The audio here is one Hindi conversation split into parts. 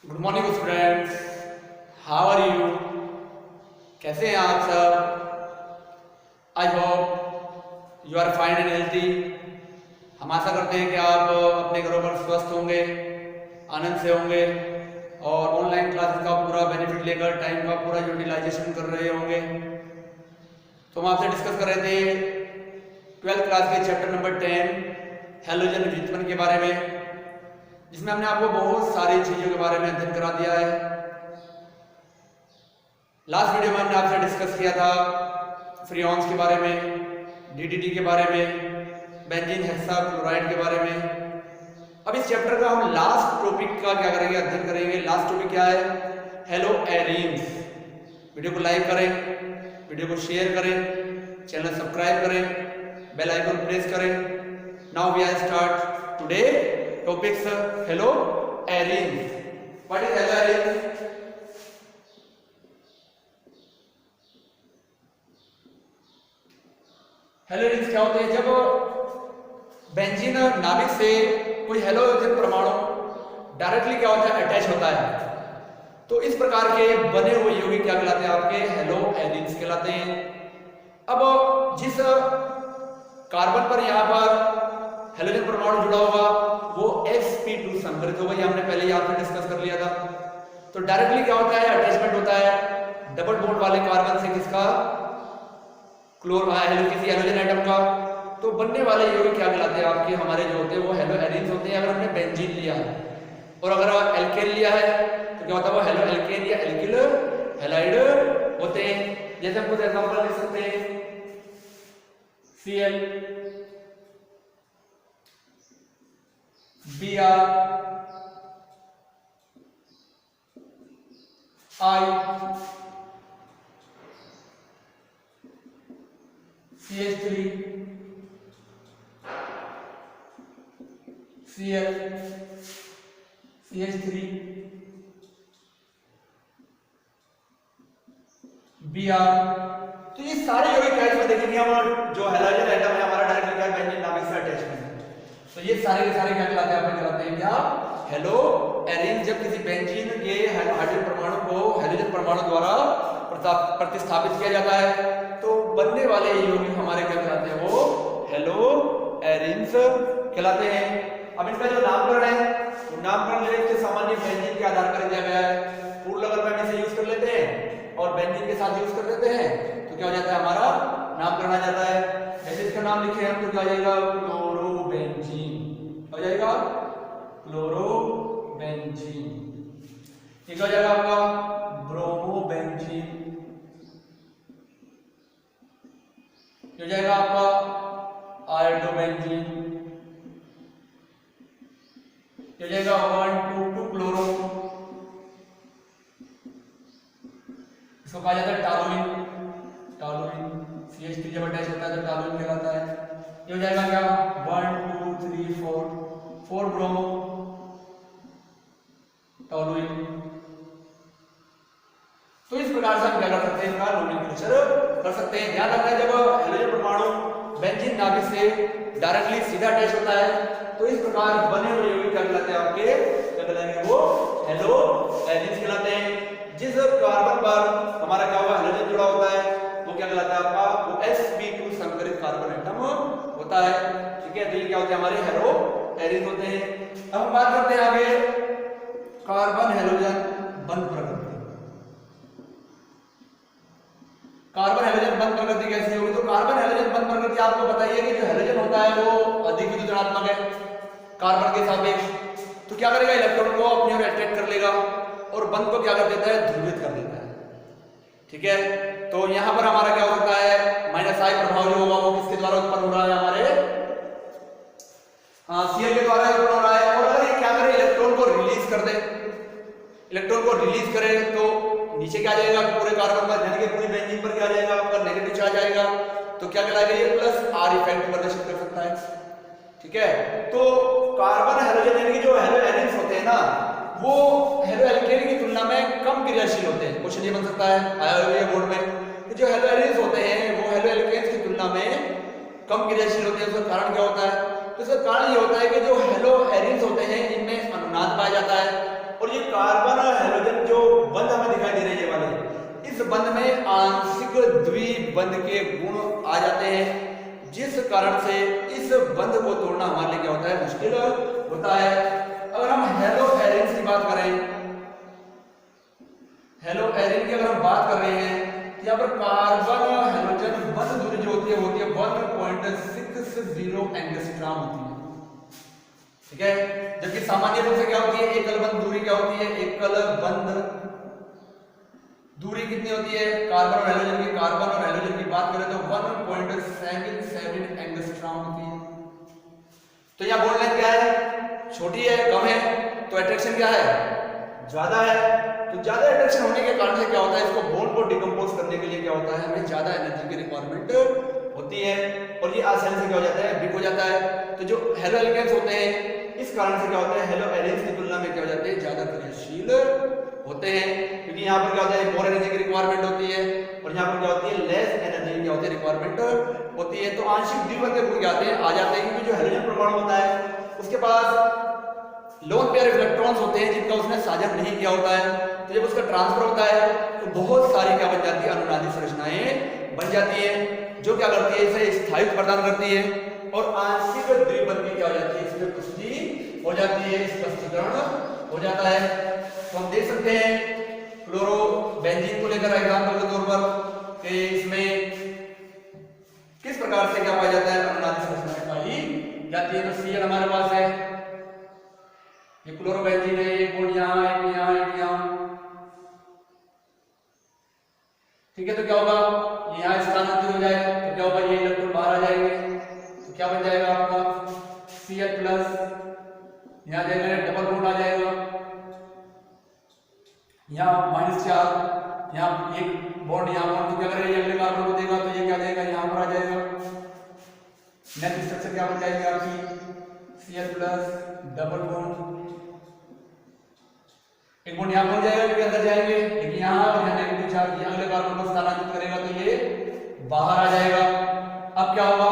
Good morning students, how are you? कैसे हैं आप सब? I hope you are fine and healthy. हम आशा करते हैं कि आप अपने घरों पर स्वस्थ होंगे, आनंद से होंगे और ऑनलाइन क्लासेस का पूरा बेनिफिट लेकर टाइम का पूरा यूटिलाइजेशन कर रहे होंगे। तो हम आपसे डिस्कस कर रहे थे 12th क्लास के चैप्टर नंबर 10 हैलोजन व्युत्पन्न के बारे में, जिसमें हमने आपको बहुत सारी चीजों के बारे में अध्ययन करा दिया है। लास्ट वीडियो में हमने आपसे डिस्कस किया था फ्रियॉन्स के बारे में, डीडीटी के बारे में, बेंजीन हेक्साक्लोराइड के बारे में। अब इस चैप्टर का हम लास्ट टॉपिक का क्या करेंगे, अध्ययन करेंगे। लास्ट टॉपिक क्या है? Haloarenes. वीडियो को लाइक करें, वीडियो को शेयर करें, चैनल सब्सक्राइब करें, बेल आइकन प्रेस करें। Now we are start today topics haloarenes. What is haloarenes? Halogen क्या होते हैं? जब बेंजीन नाभिक से कोई हेलोजन परमाणु डायरेक्टली क्या होता है, अटैच होता है, तो इस प्रकार के बने हुए यौगिक क्या कहलाते हैं? आपके हेलो एरीन्स कहलाते हैं। अब जिस कार्बन पर यहाँ पर हेलोजन परमाणु जुड़ा होगा वो sp2 संकरित होगा। ये हमने पहले ही आपसे डिस्कस कर लिया था। तो डायरेक्टली क्या होता है, अटैचमेंट होता है डबल बॉन्ड वाले कार्बन से किसका, किसी हेलोजन एटम का। तो बनने वाले यौगिक क्या कहलाते हैं? आपके हमारे जो होते हैं वो हेलो एरीन्स होते हैं। अगर हमने बेंजीन लिया है और अगर एल्केन लिया है तो क्या होता है? वो हेलो एल्केन या एल्किल हैलाइड होते हैं। जैसे हम कुछ एग्जांपल लिख सकते हैं, Cl Br I CH3 Cl CH3 Br। तो ये सारे यौगिक क्या इसमें देखेंगे हम, जो हैलोजन एटम है हमारा डायरेक्टली क्या बेंजीन नाभिक से अटैचमेंट है। तो ये सारे के सारे क्या कहलाते हैं? आपने कहलाते हैं क्या? Hello arenes. जब किसी बेंजीन के हाइड्रोजन परमाणु को हेलोजन परमाणु द्वारा प्रतिस्थापित किया जाता है तो बनने वाले यौगिक हमारे क्या कहलाते हैं? वो हेलो एरीन्स कहलाते हैं। अब इनका जो नामकरण है वो नामकरण जो सामान्य बेंजीन के आधार पर दिया गया है। पूर्ण लगन में हम इसे यूज कर लेते हैं और बेंजीन के साथ यूज कर लेते हैं तो क्या हो जाता है? हमारा नामकरण आ जाता है। जैसे इसका नाम लिखे हम तो क्या हो जाएगा? क्लोरोबेंजीन हो जाएगा, क्लोरोबेंजीन। ये क्या हो जाएगा आपका? ब्रोमोबेंजीन। हो जाएगा आपका आयोडोबेंजीन। हो जाएगा 1,2,2 क्लोरो। इसको कहा जाता है टालुइन। टालुइन CH3 जब अटैच होता है तो टालुइन कहलाता है। ये हो जाएगा क्या? 1 2 3 4 ब्रोमो टॉलुइन। तो इस प्रकार से हम क्या कर सकते हैं? इनका नोमेनक्लेचर कर सकते हैं। ध्यान रखना है जब हेलोजन परमाणु बेंजीन नाभिक से डायरेक्टली सीधा अटैच होता है तो इस प्रकार बने हुए यौगिक क्या कहलाते हैं? आपके क्या कहलाएंगे? वो हेलो एरीन्स कहलाते हैं। जिस कार्बन पर हमारा क्या हुआ, हेलोजन जुड़ा होता है वो क्या कहलाता है? आपका वो sp2 संकरित कार्बन एटम होता है। ठीक है, तो ये क्या होते हैं? हमारे हेलो एरीन्स होते हैं। अब हम बात करते हैं आगे कार्बन हेलोजन बंध प्रकृति। कार्बन हेलोजन बंध प्रकृति कैसी होगी? तो कार्बन हेलोजन बंध प्रकृति आपको बताइए कि जो हेलोजन होता है वो अधिक विद्युत ऋणात्मक है कार्बन के सापेक्ष। तो क्या करेगा? इलेक्ट्रॉन को अपनी ओर अट्रैक्ट कर लेगा और बंध को क्या कर देता है? ध्रुवित कर देता है। ठीक है, तो यहां पर हमारा क्या होता है? -I प्रभाव जो होगा वो किसके द्वारा उत्पन्न हो रहा है? हमारे Cl के द्वारा उत्पन्न हो रहा है। और अगर ये क्या करे? इलेक्ट्रॉन को रिलीज कर दे, इलेक्ट्रॉन को रिलीज करे तो नीचे क्या जाएगा? पूरे कार्बन पर यानी कि पूरी बेंजीन पर क्या जाएगा? आपका नेगेटिव चार्ज आएगा। तो क्या कहलाएगा? ये +R इफेक्ट प्रदर्शित कर सकता है। ठीक है, तो कार्बन हेलोजन यानी कि जो हेलो एरीन्स होते हैं ना वो हेलो एल्केन की तुलना में कम क्रियाशील होते हैं। क्वेश्चन ये बन सकता है आया हुआ है बोर्ड में कि जो हेलो एरीन्स होते हैं वो हेलो एल्केन्स की तुलना में कम क्रियाशील होते हैं। उसका कारण क्या होता है? तो इसका कारण ये होता है कि जो हेलो एरीन्स होते हैं इनमें अनुनाद पाया जाता है और ये कार्बन और हेलोजन जो बंध हमें दिखाई दे रहे हैं ये वाले, इस बंध में आंशिक द्विबंध के गुण आ जाते हैं, जिस कारण से इस बंध को तोड़ना हमारे लिए क्या होता है, मुश्किल होता है। अगर हम हेलो एरिन की बात करें, हेलो एरिन की अगर हम बात कर रहे हैं, यहाँ पर कार्बन और हेलोजन बंध दूरी जो होती है 1.60 एंगस्ट्रॉम होती है, ठीक है। जबकि सामान्य रूप से क्या होती है, एकल बंध दूरी क्या होती है, एकल बंध दूरी कितनी होती है कार्बन और हेलोजन की, कार्बन और हेलोजन की बात करें तो 1.77 एंगस्ट्रॉम होती है। तो यहाँ बॉन्ड लेंथ क्या है, छोटी है, कम है, तो अट्रैक्शन क्या है, ज्यादा है। तो ज्यादा अट्रैक्शन होने के कारण से क्या होता है, इसको बॉन्ड को डिकम्पोज करने के लिए क्या होता है, हमें ज्यादा एनर्जी की रिक्वायरमेंट होती है, और ये आसानी से क्या हो जाता है, ब्रेक हो जाता है। तो जो हेलो एल्केन्स होते हैं, इस कारण से क्या होता है, हेलो एरिन्स की तुलना में क्या हो जाते हैं, ज्यादा क्रियाशील होते हैं, क्योंकि यहाँ पर क्या होता है, मोर एनर्जी की रिक्वायरमेंट होती है, और यहाँ पर क्या होती है, लेस एनर्जी क्या होती है, रिक्वायरमेंट होती है। तो आंशिक द्विबंध के गुण क्या आते हैं, आ जाते हैं, क्योंकि जो हेलोजन परमाणु होता है उसके पास लोन पेयर इलेक्ट्रॉन्स होते हैं जिनका उसने साझा नहीं किया होता है। तो जब उसका ट्रांसफर होता है तो बहुत सारी क्या बन जाती है, अनुनादी संरचनाएं बन जाती है, जो क्या करती है, इसे स्थायित्व प्रदान करती है, और आंशिक द्विबंध क्या हो जाती है, इसमें पुष्टि हो जाती है, स्पष्टीकरण हो जाता है। तो हम देख सकते हैं क्लोरोबेंजीन को लेकर एग्जांपल के तौर पर कि इसमें किस प्रकार से क्या पाया जाता है, अनुनादी संरचनाएं पाई जाती है। तो Cl हमारे पास है, ये क्लोरोबेंजीन है, एक बॉन्ड यहाँ, एक यहाँ, एक यहाँ, ठीक है। तो क्या होगा, यहाँ स्थानांतरित हो जाएगा, तो क्या होगा, ये इलेक्ट्रॉन बाहर आ जाएंगे, तो क्या बन जाएगा आपका Cl प्लस, यहाँ जाएगा डबल बॉन्ड आ जाएगा, यहाँ -4, यहाँ एक बॉन्ड यहाँ बॉन्ड, तो क्या करेगा, ये अगले कार्बन को देगा, तो ये क्या जाएगा, यहाँ पर आ जाएगा। नेक्स्ट स्ट्रक्चर क्या बन जाएगी आपकी, Cl प्लस डबल बॉन्ड, एक बॉन्ड यहाँ बन जाएगा क्योंकि अंदर जाएंगे, लेकिन यहाँ और यहाँ नेगेटिव चार्ज, ये अगले कार्बन को स्थानांतरित करेगा तो ये बाहर आ जाएगा। अब क्या होगा,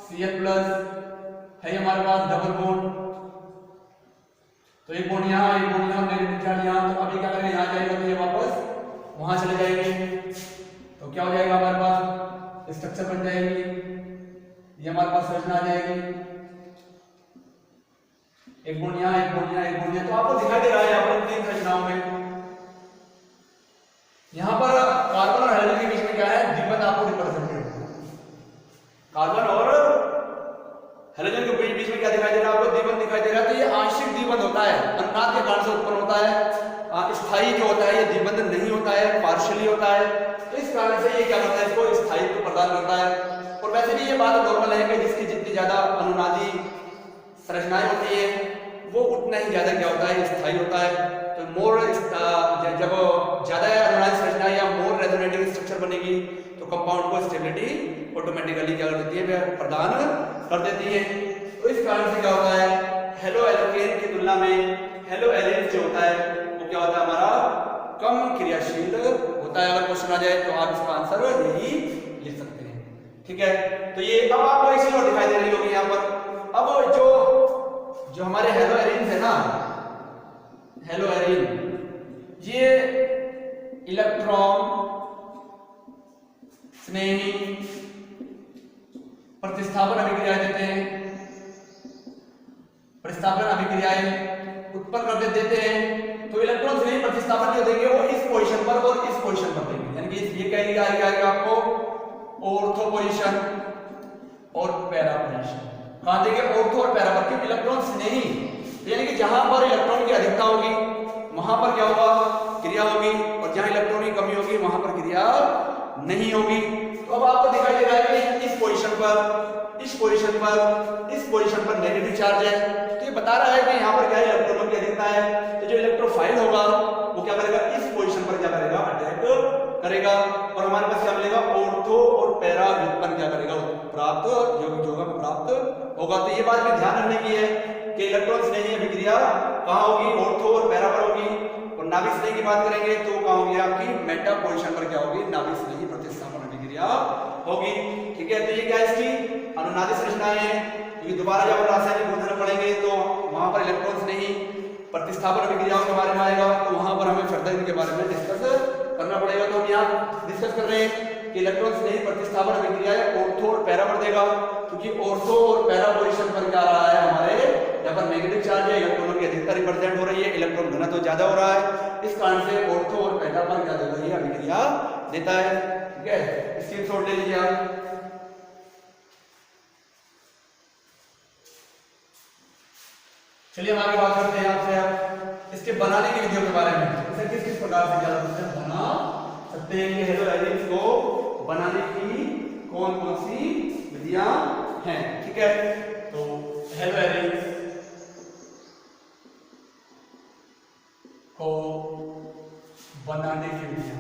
Cl प्लस है हमारे पास डबल बॉन्ड, तो एक बॉन्ड यहाँ, एक बॉन्ड यहाँ, नेगेटिव चार्ज यहाँ, तो अभी क्या करेंगे, यहाँ जाएगा तो ये वापस वहां चले जाएंगे, तो क्या हो जाएगा, हमारे पास स्ट्रक्चर बन जाएगी, ये हमारे पास संरचना आ जाएगी, एक बॉन्ड यहाँ, एक बॉन्ड यहाँ, एक बॉन्ड यहाँ। तो आपको दिखाई दे रहा है यहाँ पर तीन संरचनाओं में, यहाँ पर कार्बन और हाइड्रोजन के बीच में क्या है, द्विबंध आपको रिप्रेजेंटेड होगा। कार्बन और हाइड्रोजन के बीच में क्या दिखाई दे रहा है आपको, द्विबंध दिखाई दे रहा है। तो ये आंशिक द्विबंध होता है, अनुनाद के कारण से उत्पन्न होता है। स्थायी जो होता है ये द्विबंध नहीं होता है, पार्शियली होता है, तो इस कारण से ये क्या करता है, इसको स्थायित्व प्रदान करता है। और वैसे भी ये बात नॉर्मल है कि जिसकी जितनी ज्यादा अनुनादी संरचनाएं होती है वो उतना ही ज्यादा क्या होता है, स्थायी होता है। तो मोर जब ज्यादा अनुनादी संरचना या मोर रेजोनेटिंग स्ट्रक्चर बनेगी तो कंपाउंड को स्टेबिलिटी ऑटोमेटिकली क्या कर देती है, प्रदान कर देती है। तो इस कारण से क्या होता है, हेलो एल्केन की तुलना में हेलो एलिन जो होता है वो क्या होता है, हमारा कम क्रियाशील होता है। अगर क्वेश्चन आ जाए तो आप इसका आंसर यही लिख सकते हैं, ठीक है। तो ये अब आपको एक चीज और दिखाई दे रही होगी यहाँ पर, अब जो हमारे हेलो एरिन है ना, हेलो एरिन ये इलेक्ट्रॉन स्नेही प्रतिस्थापन अभिक्रियाएं देते हैं, प्रतिस्थापन अभिक्रियाएं उत्पन्न कर देते हैं। तो इलेक्ट्रॉन स्नेही प्रतिस्थापन जो देंगे वो इस पोजीशन पर और इस पोजीशन पर देंगे, यानी कि ये कहेंगे आएगा आपको ऑर्थो पोजीशन और पैरा पोजीशन। कहां देंगे, ऑर्थो और पैरा पर, क्योंकि इलेक्ट्रॉन स्नेही, यानी कि जहां पर इलेक्ट्रॉन की अधिकता होगी वहां पर क्या होगा, क्रिया होगी, और जहां इलेक्ट्रॉन की कमी होगी वहां पर क्रिया नहीं होगी। तो अब आपको दिखाई दे रहा है कि इस पोजीशन पर, इस पोजीशन पर, इस पोजीशन पर नेगेटिव चार्ज है, तो ये बता रहा है कि यहाँ पर क्या इलेक्ट्रॉनों की अधिकता है। तो जो इलेक्ट्रोफाइल होगा वो क्या करेगा, इस पोजीशन पर क्या करेगा, अटैक करेगा, और हमारे पास क्या मिलेगा, ऑर्थो और पैरा व्युत्पन्न क्या करेगा, प्राप्त प्राप्त होगा। तो ये बात में ध्यान रखने की है कि इलेक्ट्रॉन स्नेही अभिक्रिया कहाँ होगी, ऑर्थो और पैरा पर होगी, और नाभिक स्नेही की बात करेंगे तो कहाँ होगी, आपकी मेटा पोजीशन पर क्या होगी, नाभिक स्नेही प्रतिस्थापन अभिक्रिया होगी, ठीक है। तो ये क्या इसकी अनुनादी संरचनाएं हैं, क्योंकि दोबारा जब रासायनिक गुणधर्म पढ़ेंगे तो वहां पर इलेक्ट्रॉन स्नेही प्रतिस्थापन अभिक्रियाओं के बारे में आएगा, तो वहां पर हमें फर्दर इनके बारे में डिस्कस करना पड़ेगा। तो हम यहाँ डिस्कस कर रहे हैं कि इलेक्ट्रॉन्स नहीं प्रतिस्थापन अभिक्रियाएं ऑर्थो और पैरा पर देगा, क्योंकि ऑर्थो और पैरा पोजीशन पर क्या रहा है हमारे यहाँ पर नेगेटिव चार्ज है, इलेक्ट्रॉनों की अधिकता रिप्रेजेंट हो रही है, इलेक्ट्रॉन घनत्व तो ज्यादा हो रहा है, इस कारण से ऑर्थो और पैरा पर क्या देगा, ये अभिक्रिया देता है। ठीक है, स्क्रीनशॉट ले लीजिए आप। चलिए हम आगे बात करते हैं आपसे आप इसके बनाने की विधियों के बारे में, इसे किस किस प्रकार से क्या बना सकते हैं, ये हेलो एलिमेंट्स को बनाने की कौन कौन सी विधियां हैं। ठीक है, तो हेलो एलिमेंट्स को बनाने की विधियां,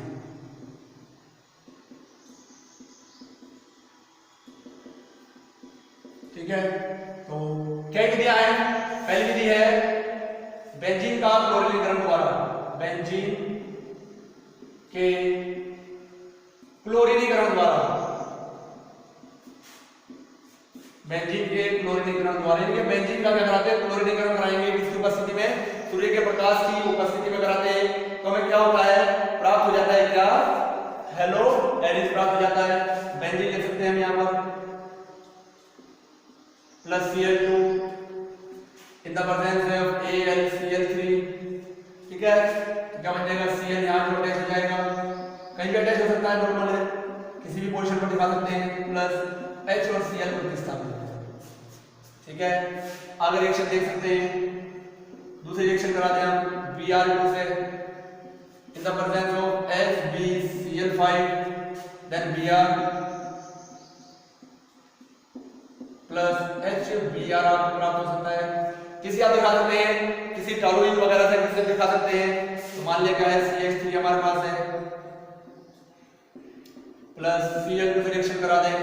ठीक है, तो क्या विधियां हैं। पहली विधि है बेंजीन का क्लोरीनीकरण द्वारा, बेंजीन के क्लोरीनीकरण द्वारा, बेंजीन के क्लोरीनीकरण द्वारा, यानी बेंजीन का क्या कराते हैं, क्लोरीनीकरण कराएंगे किसकी उपस्थिति में, सूर्य के प्रकाश की उपस्थिति में कराते हैं, तो हमें क्या होता है, प्राप्त हो जाता है क्या, हेलो एरिस प्राप्त हो जाता है। बेंजीन लिख सकते हैं हम यहाँ पर plus Cl2 in the presence of AlCl3। ठीक है, तो क्या बन जाएगा, Cl यहाँ पर अटैच हो जाएगा, कहीं भी अटैच हो सकता है, नॉर्मल है, किसी भी पोजीशन पर दिखा सकते हैं, प्लस H और Cl प्रतिस्थापित। ठीक है, आगे रिएक्शन देख सकते हैं, दूसरी रिएक्शन करा दें हम Br2 से, in the presence of HbCl5 then Br plus HBr आपको प्राप्त हो सकता है। किसी आप दिखा सकते हैं, किसी टॉलुइन वगैरह से किसी दिखा सकते हैं, तो मान लिया क्या है CH3 हमारे पास है, प्लस Cl2 से रिएक्शन करा दें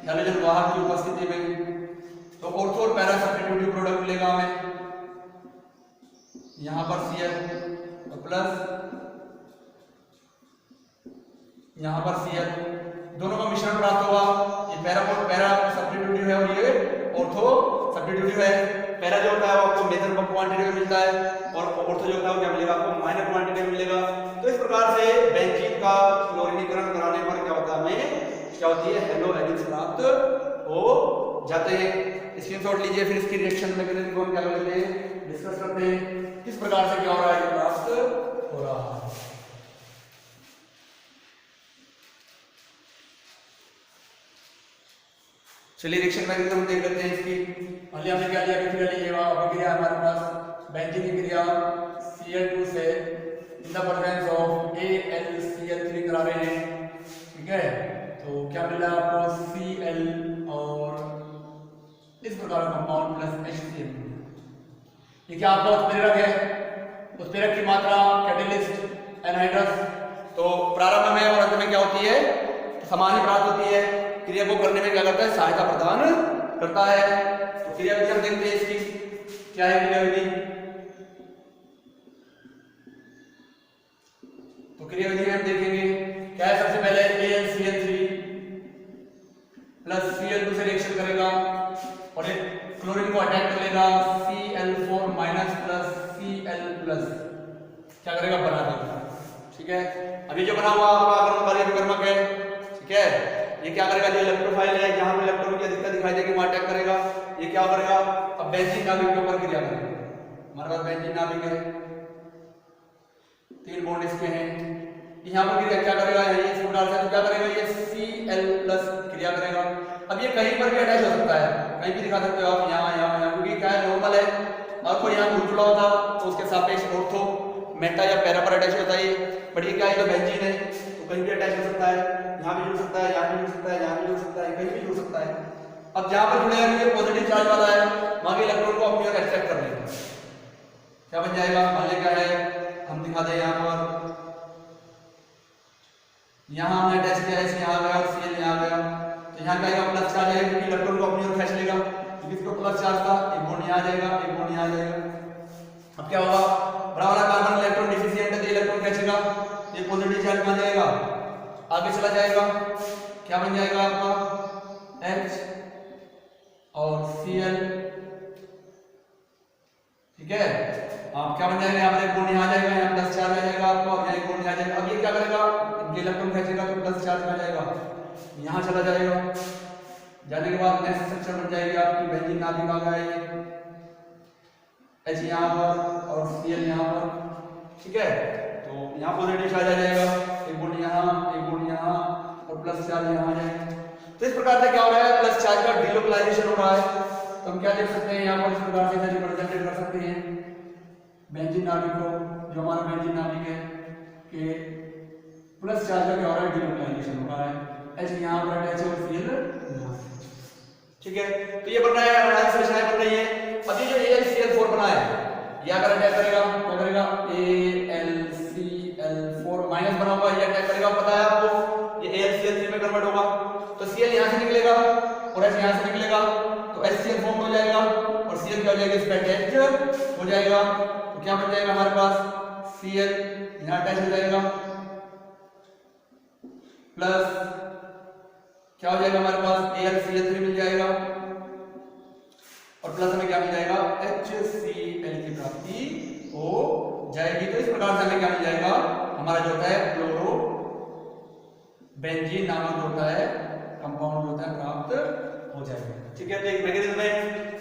हैलोजन वाहक की उपस्थिति में, तो ऑर्थो और पैरा सब्स्टिट्यूटिव प्रोडक्ट मिलेगा हमें, यहां पर Cl तो प्लस यहां पर Cl, दोनों का मिश्रण प्राप्त होगा, ये पैरा सब्स्टिट्यूटिव है और ये ऑर्थो सब्स्टिट्यूटिव है। पैरा जो होता है वो आपको मेजर क्वांटिटी में मिलता है और ऑर्थो जो होता है वो क्या मिलेगा, आपको माइनर क्वांटिटी में मिलेगा। तो इस प्रकार से बेंजीन का क्लोरीनीकरण कराने पर क्या होता है, हमें क्या होती है, हेलो एलिमेंट्स प्राप्त हो जाते हैं। स्क्रीनशॉट लीजिए, फिर इसकी रिएक्शन मैकेनिज्म को हम क्या करते हैं, डिस्कस करते हैं, किस प्रकार से क्या हो रहा है, प्राप्त हो रहा है। चलिए रिएक्शन मैकेनिज्म देख लेते हैं इसकी। पहले हमने क्या लिया, अभिक्रिया हमारे पास बेंजीन की क्रिया Cl2 से in the presence of AlCl3 करा रहे हैं। ठीक है, तो क्या मिला आपको, Cl और इस प्रकार का कंपाउंड प्लस HCl। ये क्या आपका उत्प्रेरक है, उत्प्रेरक की मात्रा कैटेलिस्ट एनहाइड्रस, तो प्रारंभ में और अंत में क्या होती है, समान ही प्राप्त होती है, क्रिया को करने में क्या करता है, सहायता प्रदान करता है। तो क्रिया विधि हम देखते हैं इसकी, क्या है क्रिया विधि, तो क्रिया विधि में हम देखेंगे क्या है, सबसे पहले AlCl3 प्लस Cl2 से रिएक्शन करेगा और एक क्लोरीन को अटैक कर लेगा, Cl4 minus plus Cl plus, क्या करेगा, बना देगा। ठीक है, अभी जो बना हुआ आपका अभिकर्मक है, ठीक है, ये क्या करेगा, जो इलेक्ट्रोफाइल है, जहां पे इलेक्ट्रॉन की अधिकता दिखाई देगी वहां अटैक करेगा, ये क्या करेगा, अब बेंजीन नाभिक के ऊपर क्रिया करेगा। हमारे पास बेंजीन नाभिक है, 3 बॉन्ड इसके हैं, यहां पर क्रिया क्या करेगा, ये इस प्रकार से क्या करेगा, ये Cl प्लस क्रिया करेगा। अब ये कहीं पर भी अटैच हो सकता है, कहीं भी दिखा सकते हो आप, यहाँ, क्योंकि क्या है, नॉर्मल है, और कोई यहाँ ग्रुप जुड़ा होता तो उसके सापेक्ष ऑर्थो मेटा या पैरा पर अटैच होता है, बट ये क्या है, तो बेंजीन है, तो कहीं भी अटैच हो सकता है, यहाँ भी जुड़ सकता है, यहाँ भी जुड़ सकता है, यहाँ भी जुड़ सकता है, कहीं भी जुड़ सकता है। अब जहां पर जुड़ेगा ये पॉजिटिव चार्ज वाला है, वहां के इलेक्ट्रॉन को अपनी ओर अट्रैक्ट कर लेगा, क्या बन जाएगा, मान लें क्या है, हम दिखा दें यहाँ पर, यहाँ हमने अटैच किया है, यहाँ आ गया, Cl यहाँ आ गया, तो यहाँ का प्लस चार्ज है, क्योंकि इलेक्ट्रॉन को अपनी ओर खींच लेगा, क्योंकि इसको प्लस चार्ज था, एक बॉन्ड यहाँ आ जाएगा, एक बॉन्ड यहाँ आ जाएगा। अब क्या होगा, बड़ा वाला कार्बन इलेक्ट्रॉन डिफिशिएंट है, तो इलेक्ट्रॉन खींचेगा, ये पॉजिटिव चार्ज बन जाएगा, आगे चला जाएगा, क्या बन जाएगा आपका H और Cl। ठीक है, आप क्या बन जाएगा, यहाँ पर एक गुण यहाँ जाएगा, यहाँ प्लस चार्ज आ जाएगा आपका, और यहाँ एक गुण यहाँ जाएगा। अब ये क्या करेगा, इनके इलेक्ट्रॉन खींचेगा तो प्लस चार्ज आ जाएगा, यहाँ चला जाएगा। जाने के बाद नेक्स्ट स्ट्रक्चर बन जाएगी आपकी बेंजीन नाभिक आ गया ये, H यहाँ पर और Cl यहाँ पर, ठीक है। तो यहाँ पॉजिटिव चार्ज आ जाएगा, एक गुण यहाँ, एक गुण यहाँ और प्लस चार्ज यहाँ आ जाएगा। तो इस प्रकार से क्या हो रहा है, प्लस चार्ज का डिलोकलाइजेशन हो रहा है। तो हम क्या देख सकते हैं यहाँ पर, इस प्रकार से रिप्रेजेंटेड कर सकते हैं बेंजीन नाभिक को, जो हमारा बेंजीन नाभिक है कि प्लस चार्ज का क्या हो रहा है, डिलोकलाइजेशन हो रहा है। H यहाँ पर H और Cl यहाँ, ठीक है। तो ये बन रहा है, एनालिसिस रचनाएं बन रही है। अब ये जो AlCl4 बना है, ये अगर अटैक करेगा क्या करेगा, AlCl4 माइनस बना हुआ, ये अटैक करेगा, पता है आपको, ये AlCl3 में कन्वर्ट होगा। तो Cl यहाँ से निकलेगा और H यहाँ से निकलेगा, तो HCl फॉर्म हो जाएगा और Cl क्या हो जाएगा, इस पे अटैच हो जाएगा। तो क्या बन जाएगा हमारे पास, Cl यहाँ अटैच हो जाएगा, प्लस क्या हो जाएगा हमारे पास, AlCl3 मिल जाएगा और प्लस हमें क्या मिल जाएगा, HCl की प्राप्ति हो जाएगी। तो इस प्रकार से हमें क्या मिल जाएगा, हमारा जो होता है क्लोरो बेंजीन नामक जो होता है कंपाउंड होता है प्राप्त हो जाएगा, ठीक है। तो एक मैकेनिज्म में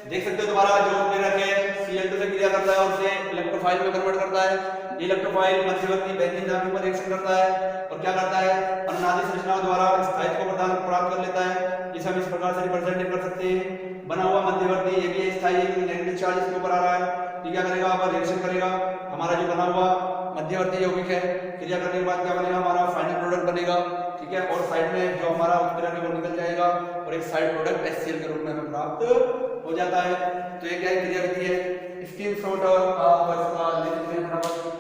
देख सकते हो दोबारा, जो प्रेरक है Cl2 से क्रिया करता है और उसे इलेक्ट्रोफाइल में कन्वर्ट करता है। ये इलेक्ट्रोफाइल मध्यवर्ती बेंजीन नाभिक पर रिएक्शन करता है और क्या करता है, अनुनादी संरचनाओं द्वारा स्थायित्व को प्राप्त कर लेता है। इसे हम इस प्रकार से रिप्रेजेंट कर सकते हैं, बना हुआ मध्यवर्ती, ये भी स्थायी नेगेटिव चार्ज इसके ऊपर आ रहा है। ये क्या करेगा, अब रिएक्शन करेगा, हमारा जो बना हुआ मध्यवर्ती यौगिक है, क्रिया करने के बाद क्या बनेगा, हमारा फाइनल प्रोडक्ट बनेगा, ठीक है। और साइड में जो हमारा उत्प्रेरक है वो निकल जाएगा और एक साइड प्रोडक्ट HCl के रूप में हमें प्राप्त हो जाता है। तो ये क्या क्रिया विधि है, स्क्रीनशॉट आप इसका ले सकते हैं बराबर।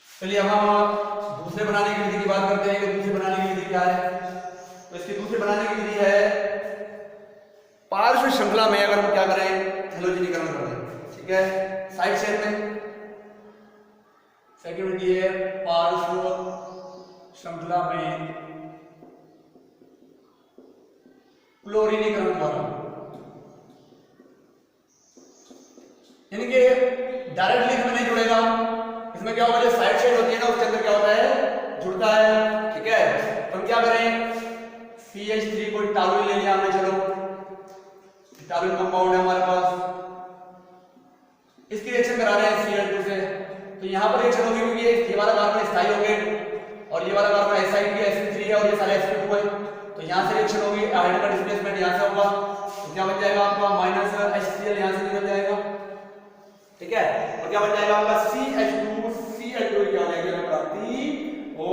चलिए अब हम दूसरे बनाने की विधि की बात करते हैं कि दूसरे बनाने की विधि क्या है। तो इसकी दूसरे बनाने की विधि है, पार्श्व श्रृंखला में अगर हम क्या करें, हेलोजनीकरण करें, ठीक है, साइड चेन में। सेकंड विधि है पार्श्व श्रृंखला में क्लोरीनीकरण द्वारा, यानी कि डायरेक्टली इसमें नहीं जुड़ेगा। इसमें क्या होगा, जो साइड चेन होती है ना, उसके अंदर क्या होता है, जुड़ता है, ठीक है। तो हम क्या करें, CH3 को टॉलुइन ले लिया हमने, चलो टॉलुइन कंपाउंड है हमारे पास, इसकी रिएक्शन करा रहे हैं Cl2 से। तो यहाँ पर रिएक्शन होगी क्योंकि ये वाला कार्बन स्थायी हो गए और ये वाला कार्बन SI2 SN3 है और ये सारे sp2 है। तो यहाँ से रिएक्शन होगी, आयन का डिस्प्लेसमेंट यहाँ से होगा, तो क्या बन जाएगा आपका, माइनस HCl यहाँ से निकल जाएगा, ठीक है। और क्या बन जाएगा आपका, CH2Cl2 क्या हो जाएगी, प्राप्ति हो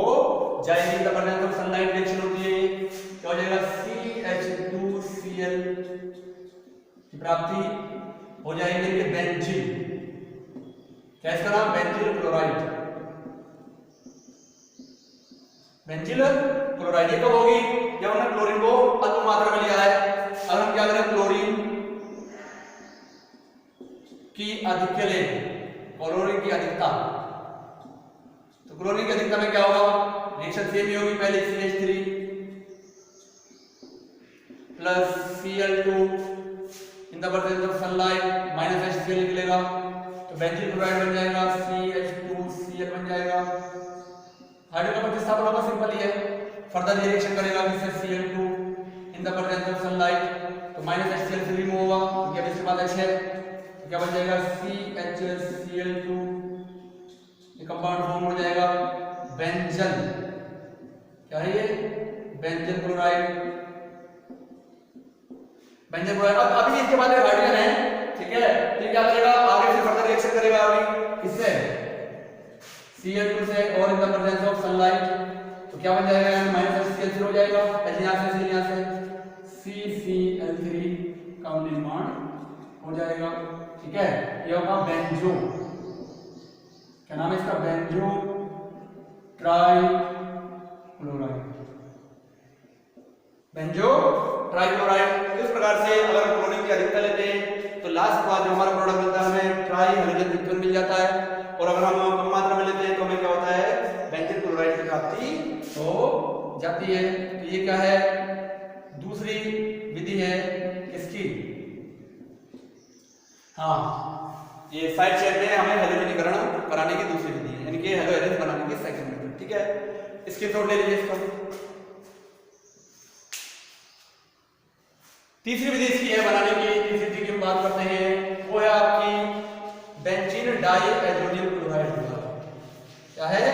जाएगी। तब तो सनलाइट रिएक्शन होती है, क्या हो जाएगा, CH2Cl की प्राप्ति हो जाएगी बेंजीन, क्या इसका नाम, बेंजील क्लोराइड। बेंजील क्लोराइड कब होगी, जब हमने क्लोरीन को अल्प मात्रा में लिया है। अब हम क्या करें, क्लोरीन की अधिक्य ले, क्लोरीन की अधिकता। तो क्लोरीन की अधिकता में क्या होगा, रिएक्शन सेम ही होगी, पहले CH3 plus Cl2 in the presence of sunlight minus HCl निकलेगा, तो बेंजील क्लोराइड बन जाएगा, CH2Cl बन जाएगा। हाइड्रोजन का प्रतिस्थापन होगा, सिंपल ही है। फर्दर रिएक्शन करेगा किससे, Cl2 in the presence of sunlight, तो माइनस HCl से रिमूव होगा क्योंकि अब इसके बाद H है, तो क्या बन जाएगा, CHCl2, ये कंपाउंड फॉर्म हो जाएगा बेंजन, क्या है ये, बेंजन क्लोराइड, बेंजन क्लोराइड। अब अभी इसके बाद हाइड्रोजन है, ठीक है। ये क्या करेगा, आगे से फर्दर रिएक्शन करेगा अभी किससे, Cl2 से और in the presence of sunlight, तो क्या बन जाएगा, माइनस HCl3 हो जाएगा, H यहाँ से यहाँ से CCl3 का निर्माण हो जाएगा, ठीक है। ये होगा बेंजो, क्या नाम है इसका, बेंजो ट्राइक्लोराइड, बेंजो ट्राइक्लोराइड। इस प्रकार से अगर हम क्लोरीन की अधिकता लेते हैं तो लास्ट बाद जो हमारा प्रोडक्ट मिलता है हमें ट्राई हेलोजन मिल जाता है, और अगर हम कम मात्रा में लेते हैं तो हमें क्या होता है, बेंजीन क्लोराइड प्राप्ति हो जाती है। तो ये क्या है, दूसरी विधि है किसकी, हाँ ये साइड चेन में हमें हेलोजनीकरण कराने की दूसरी विधि है, यानी कि हेलो एरेंज बनाने की सेकंड मेथड। ठीक है, इसके शॉट ले लीजिए इसको। तीसरी विधि इसकी है बनाने की, तीसरी विधि की हम बात करते हैं, वो है आपकी बेंजीन डाइएजोनियम क्लोराइड द्वारा। क्या है,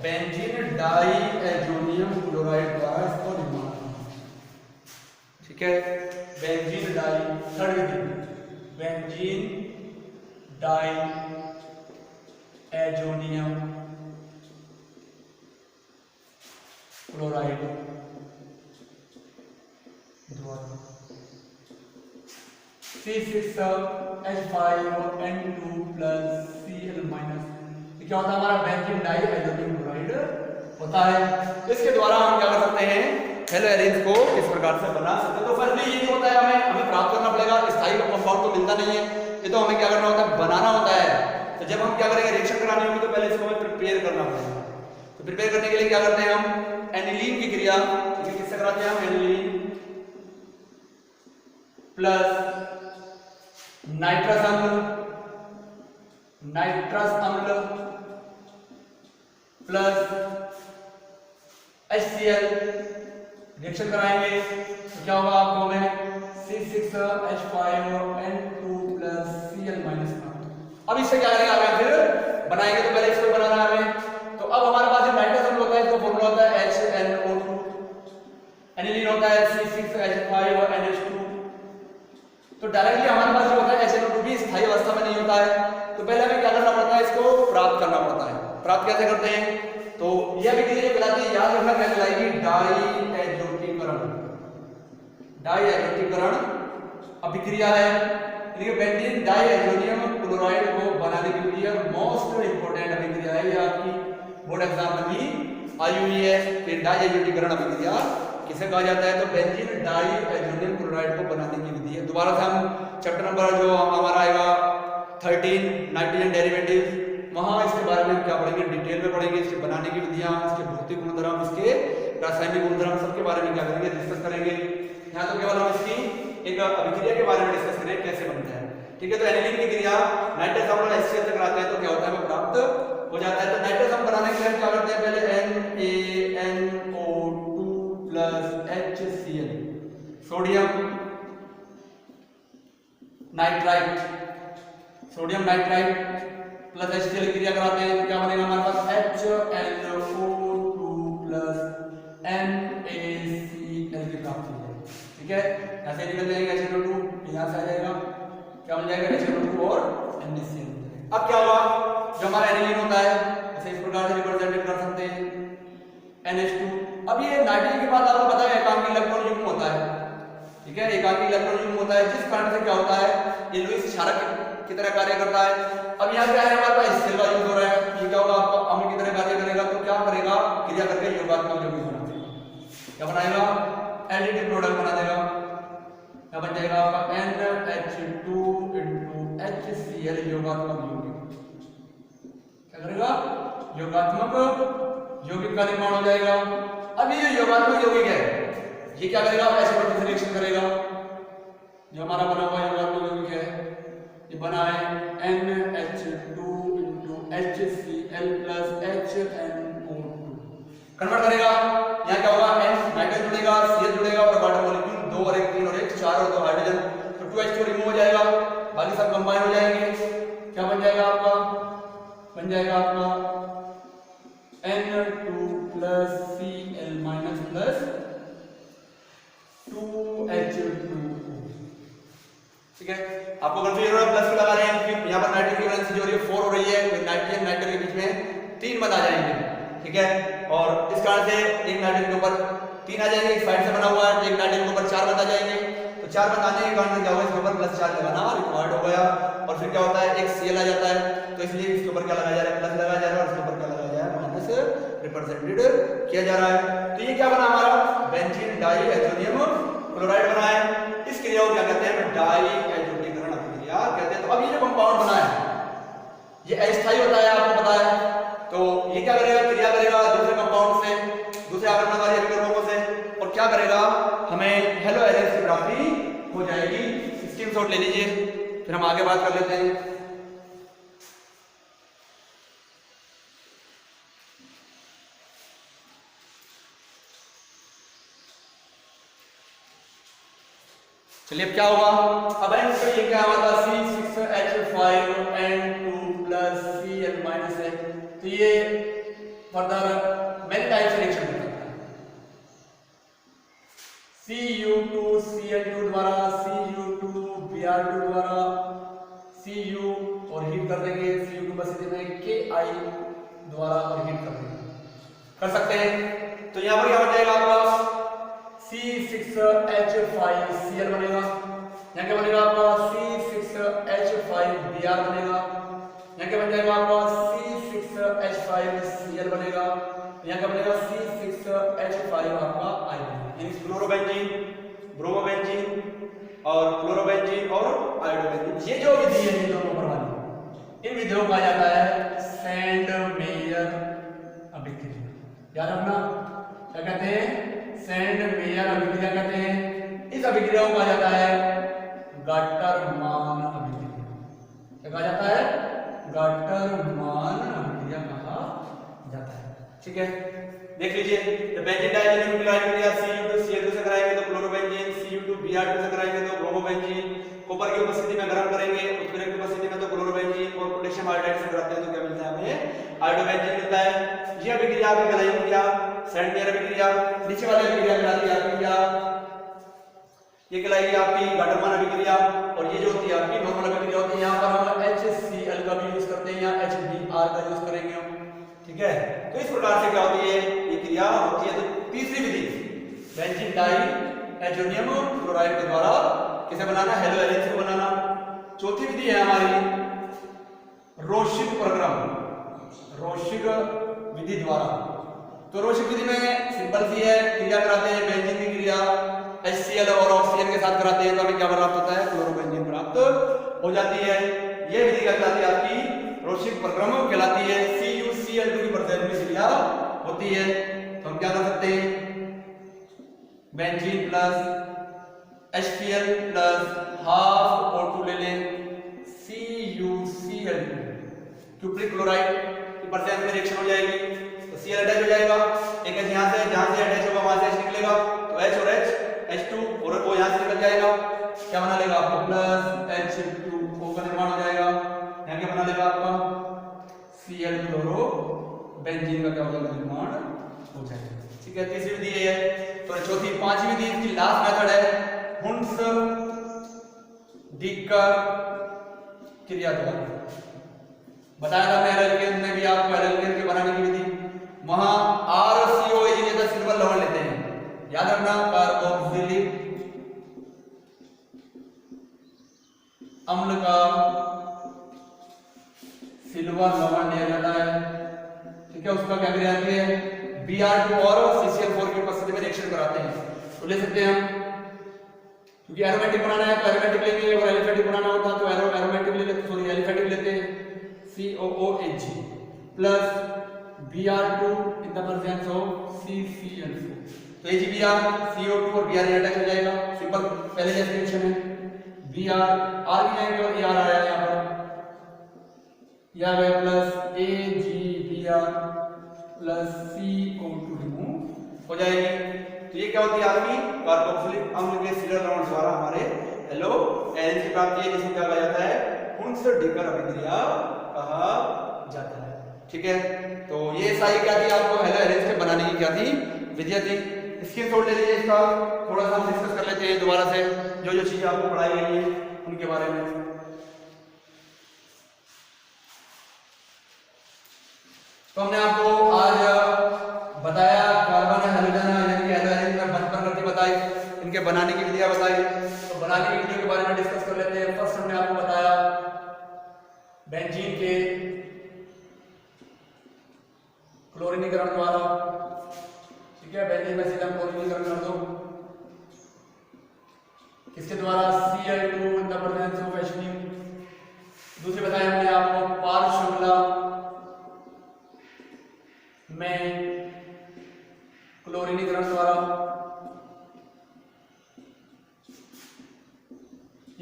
बेंजीन डाइएजोनियम क्लोराइड द्वारा इसको निर्माण। ठीक है, बेंजीन डाई, थर्ड विधि बेंजीन डाइएजोनियम क्लोराइड द्वारा C6H5N2 प्लस Cl माइनस, क्या होता है हमारा बेंजीन डाइएजोनियम क्लोराइड होता है। इसके द्वारा हम क्या कर सकते हैं, हेलो एरेंज को इस प्रकार से बना सकते हैं। तो फर्स्टली ये होता है, हमें प्राप्त करना पड़ेगा, स्थायी कंपाउंड तो मिलता नहीं है, ये तो हमें क्या करना होता है, बनाना होता है। तो जब हम क्या करेंगे, रिएक्शन करानी होगी तो पहले इसको हमें प्रिपेयर करना पड़ेगा। तो प्रिपेयर करने के लिए क्या करते हैं, हम एनिलीन की क्रिया किससे कराते हैं, हम एनिलीन प्लस नाइट्रस अम्ल प्लस HCl रिएक्शन कराएंगे तो क्या होगा, आपको हमें C6H5N2 प्लस Cl माइनस। अब इससे क्या करेंगे, आगे फिर बनाएंगे, तो पहले इसको बनाना है हमें। तो अब हमारे पास नाइट्रस अम्ल होता है, इसका फॉर्मूला होता है HNO2, एनिलीन होता है C6H5NH2। तो डायरेक्टली हमारे पास जो होता है HNO2 भी स्थायी अवस्था में नहीं होता है, तो पहले हमें क्या करना पड़ता है, इसको प्राप्त करना पड़ता है। प्राप्त कैसे करते हैं, तो यह विधि कहलाती है, याद रखना क्या कहलाएगी, डाइएजोटीकरण। डाइएजोटीकरण अभिक्रिया है, बेंजीन डाइएजोनियम क्लोराइड को बनाने की विधि है, मोस्ट इंपोर्टेंट अभिक्रिया है, ये आपकी बोर्ड एग्जाम में भी आई हुई है कि डाइएजोटीकरण अभिक्रिया किसे कहा जाता है, तो बेंजीन डाइएजोनियम क्लोराइड को बनाने की विधि है। दोबारा से हम चैप्टर नंबर जो हमारा आएगा 13 नाइट्रोजन डेरिवेटिव्स, वहां इसके बारे में क्या पढ़ेंगे, डिटेल में पढ़ेंगे, इसके बनाने की विधियां, इसके भौतिक गुणधर्म, इसके रासायनिक गुणधर्म, सबके बारे में क्या करेंगे, डिस्कस करेंगे। यहाँ तो केवल हम इसकी एक अभिक्रिया के बारे में डिस्कस करें कैसे बनता है। ठीक है, तो एनिलीन की क्रिया नाइट्रस अम्ल HCl तक लाते हैं तो क्या होता है, वो प्राप्त हो जाता है। तो नाइट्रस अम्ल बनाने के लिए हम क्या करते हैं, पहले NaNO2 plus HCl, sodium nitrite plus HCl क्रिया कराते हैं, तो क्या बनेगा हमारे पास HNO2 प्लस NaCl की प्राप्ति है। ठीक है, ऐसे निकल जाएगा HNO2, यहाँ से आ जाएगा, क्या बन जाएगा HNO2 और NaCl। अब क्या होगा, जो हमारा एनिलीन होता है इसे इस प्रकार से रिप्रेजेंट कर सकते हैं NH2। अब ये नाइट्रोजन के बाद आपको पता है एकांकी इलेक्ट्रॉन युग्म होता है। ठीक है, एकांकी इलेक्ट्रॉन युग्म होता है, जिस कारण से क्या होता है, ये लुईस क्षारक की तरह कार्य करता है। अब यहाँ क्या है, हमारे पास HCl का यूज हो रहा है, ये क्या होगा, आपका अम्ल की तरह कार्य करेगा, तो क्या करेगा, क्रिया करके योगात्मक यौगिक बना देगा। क्या बनाएगा, एडिटिव प्रोडक्ट बना देगा, क्या बन जाएगा आपका NH2 × HCl योगात्मक यौगिक। क्या करेगा, योगात्मक यौगिक का निर्माण हो जाएगा। अब ये योगात्मक यौगिक है, ये क्या करेगा, ऐसे रिएक्शन करेगा, जो हमारा बना हुआ योगात्मक यौगिक है, ये बना है NH2 × HCl plus HNO2, convert करेगा। यहाँ क्या होगा, N नाइट्रोजन जुड़ेगा, Cl जुड़ेगा और वाटर मॉलिक्यूल 2 और 1 3 और 1 4 और 2 हाइड्रोजन, तो 2H2 रिमूव हो जाएगा, बाकी सब कंबाइन हो जाएंगे। क्या बन जाएगा आपका, बन जाएगा आपका N2 plus Cl minus plus 2H2। ठीक है, आपको कंफ्यूजन हो रहा है, प्लस लगा रहे हैं क्योंकि यहाँ पर नाइट्रोजन की वैलेंसी जो हो रही है 4 हो रही है, नाइट्रोजन नाइट्रोजन के बीच में 3 बंद आ जाएंगे। ठीक है, और इस कारण से एक नाइट्रोजन के ऊपर 3 आ जाएंगे, इस साइड से बना हुआ है, एक नाइट्रोजन के ऊपर 4 बंद आ जाएंगे, तो 4 बंद आने के कारण से क्या होगा, इसके ऊपर +4 लगाना रिक्वायर्ड हो गया। और फिर क्या होता है, एक Cl आ जाता है, तो इसलिए इसके ऊपर क्या लगाया जा रहा है, प्लस लगाया जा रहा है, और इसके ऊपर क्या लगाया जा रहा है, माइनस रिप्रेजेंटेड किया जा रहा है। तो ये क्या बना हमारा, बेंजीन डाइएजोनियम क्लोराइड बना है। इस क्रिया को क्या कहते हैं, डाइएजोटीकरण अभिक्रिया कहते हैं। तो अब ये जो कंपाउंड बना है ये अस्थायी होता है, आपको पता है, तो ये क्या करेगा, क्रिया करेगा दूसरे कंपाउंड स्क्रीनशॉट ले लीजिए, फिर हम आगे बात कर लेते हैं। चलिए अब क्या होगा, अब ये क्या हुआ था C6H5N2 प्लस Cl माइनस है, तो ये फर्दर मेनी टाइप से रिएक्शन कर सकता है। Cu2Cl2 द्वारा, Cu2Br2 द्वारा, Cu और हीट कर देंगे, Cu2 उपस्थिति में Ki द्वारा और हीट कर देंगे, कर सकते हैं। तो यहां पर क्या बन जाएगा आपका C6H5Cl बनेगा, यहाँ क्या बनेगा आपका C6H5Br बनेगा, यहाँ क्या बन जाएगा आपका C6H5Cl बनेगा, यहाँ क्या बनेगा C6H5 आपका I बनेगा। क्लोरोबेंजीन, ब्रोमोबेंजीन और क्लोरोबेंजीन और आयोडोबेंजीन, ये जो विधि है इन दोनों पर वाली, इन विधियों को कहा जाता है सैंड मेयर अभिक्रिया। याद रखना, क्या कहते हैं, सैंड मेयर अभिक्रिया कहते हैं। इस अभिक्रिया को कहा जाता है गाटरमान अभिक्रिया। क्या कहा जाता है, गाटरमान अभिक्रिया कहा जाता है। ठीक है, देख लीजिए, जब बेंजीन डाइजेनिक अभिक्रिया Cu2Cl2 से कराएंगे तो क्लोरोबेंजीन, Cu2Br2 से कराएंगे तो ब्रोमोबेंजीन, कॉपर की उपस्थिति में गर्म करेंगे, उत्प्रेरक की उपस्थिति में तो क्लोरोबेंजीन, और पोटेशियम आयोडाइड से कराते हैं तो क्या मिलता है हमें, आयोडोबेंजीन मिलता है। ये अभिक्रिया आपकी कहलाएगी क्या, सैंड मेयर अभिक्रिया। नीचे वाली अभिक्रिया कहलाती है आपकी क्या, ये कहलाएगी आपकी गाटरमान अभिक्रिया। और ये जो होती है आपकी नॉर्मल अभिक्रिया होती है, यहाँ पर हम HCl का भी यूज करते हैं या HBr का यूज करेंगे हम। ठीक है, तो इस प्रकार से क्या होती है, ये क्रिया होती है। तो तीसरी विधि बेंजीन डाइएजोनियम क्लोराइड के द्वारा किसे बनाना, हेलो एरेंज को बनाना। चौथी विधि है हमारी रोशिक प्रक्रम, रोशिक विधि द्वारा। तो रोशिक विधि में सिंपल सी है, क्रिया कराते हैं बेंजीन की क्रिया HCl और ऑक्सीजन के साथ कराते हैं तो हमें क्या प्राप्त होता है, क्लोरोबेंजीन प्राप्त हो जाती है। यह विधि कहलाती है आपकी रोशिक प्रक्रम कहलाती है। CuCl2 की प्रेजेंस में क्रिया होती है। तो हम क्या कर सकते हैं, benzene plus HCl plus half O2 ले लें, CuCl2 क्यूप्रिक क्लोराइड की प्रेजेंस में रिएक्शन हो जाएगी तो Cl अटैच हो जाएगा। एक H यहां से, जहां से अटैच होगा वहां से H निकलेगा तो H और H H2 और वो यहां से निकल जाएगा, क्या बना लेगा आपको प्लस H2O का निर्माण हो जाएगा। यहां क्या बना लेगा आपका Cl क्लोरोबेंजीन का क्या होगा निर्माण हो जाएगा। ठीक है, तीसरी विधि ये है। तो चौथी, पांचवी विधि इसकी लास्ट मेथड है हुंस डिकर क्रिया द्वारा। बताया था मैं एल्केन में भी आपको एल्केन के बनाने की विधि, वहां RCOH जैसा सिल्वर लवण लेते हैं, याद रखना कार्बोक्सिलिक अम्ल का सिल्वर लवण लिया जाता है। ठीक है, उसका क्या क्रिया है, Br2 और CCl4 की उपस्थिति में रिएक्शन कराते हैं तो ले सकते हैं हम, क्योंकि एरोमेटिक बनाना है तो एरोमेटिक लेंगे, और एलिफेटिक बनाना होता है तो एरोमेटिक ले लेते, सॉरी एलिफेटिक लेते हैं। COOH plus Br2 in the presence of CCl4 तो AgBr CO2 और Br अटैच हो जाएगा। सिंपल पहले जैसे रिएक्शन है, Br R भी जाएंगे और ER आया यहाँ पर, यह गया plus AgBr plus CO2 remove हो जाएगी। तो ये क्या होती है आपकी कार्बोक्सिलिक अम्ल के सिल्वर लवण द्वारा हमारे हेलो एरेंज की प्राप्ति है, जिसे क्या कहा जाता है, हुंस डिकर अभिक्रिया कहा जाता है। ठीक है, तो ये सारी क्या थी आपको हेलो एरेंज के बनाने की क्या थी, विधियां थी। स्क्रीनशॉट ले लीजिए इसका, थोड़ा सा हम डिस्कस कर लेते हैं दोबारा से जो जो चीजें आपको पढ़ाई गई है उनके बारे में। तो हमने आपको आज बताया कार्बन हाइड्रोजन यानी कि हेलो एरेंज में बंद प्रकृति बताई, इनके बनाने की विधियां बताई। तो बनाने की विधियों के बारे में डिस्कस कर लेते हैं। फर्स्ट हमने आपको बताया बेंजीन के क्लोरीनीकरण द्वारा। ठीक है, बेंजीन में सीधा क्लोरीनीकरण कर दो, किसके द्वारा, Cl2 in the presence of H2। दूसरी बताया हमने आपको पार्श्व श्रृंखला में क्लोरीनीकरण द्वारा।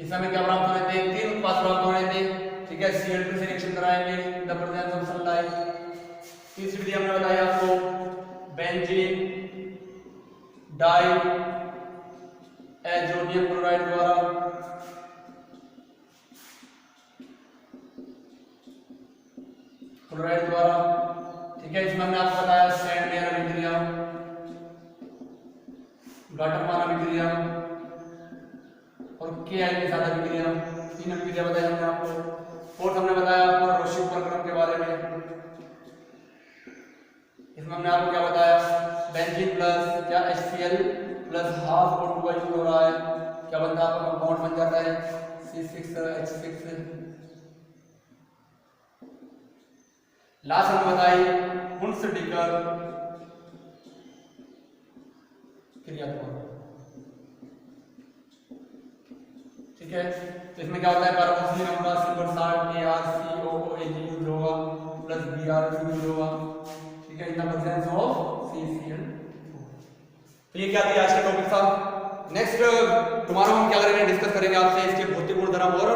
इसमें हमें क्या प्राप्त हो रहे थे, 3 उत्पाद प्राप्त हो रहे थे, ठीक है। Cl2 से रिएक्शन कराएंगे द प्रेजेंस ऑफ सनलाइट। तीसरी विधि हमने बताई आपको बेंजीन डाई एजोनियम क्लोराइड द्वारा, ठीक है। इसमें हमने आपको बताया सैंडमेयर अभिक्रिया, गाटरमान अभिक्रिया और केआई के साथ अभिक्रिया, 3 अभिक्रिया बताई हमने आपको। फोर्थ हमने बताया आपको रोशी प्रक्रम के बारे में। इसमें हमने आपको क्या बताया, बेंजीन प्लस क्या HCl प्लस हाफ O2 का यूज हो रहा है, क्या बनता है आपका कंपाउंड बन जाता है C6H6। लास्ट हमने बताई हुंसडीकर क्रिया, ठीक है। तो इसमें क्या होता है, कार्बोक्सिलिक अम्ल सिल्वर साल्ट ArCOOH यूज होगा प्लस Br2 यूज होगा, ठीक है, in the presence of CCl। तो ये क्या थी आज के टॉपिक था। नेक्स्ट टुमारो हम क्या करेंगे, डिस्कस करेंगे आपसे इसके भौतिक गुणधर्म और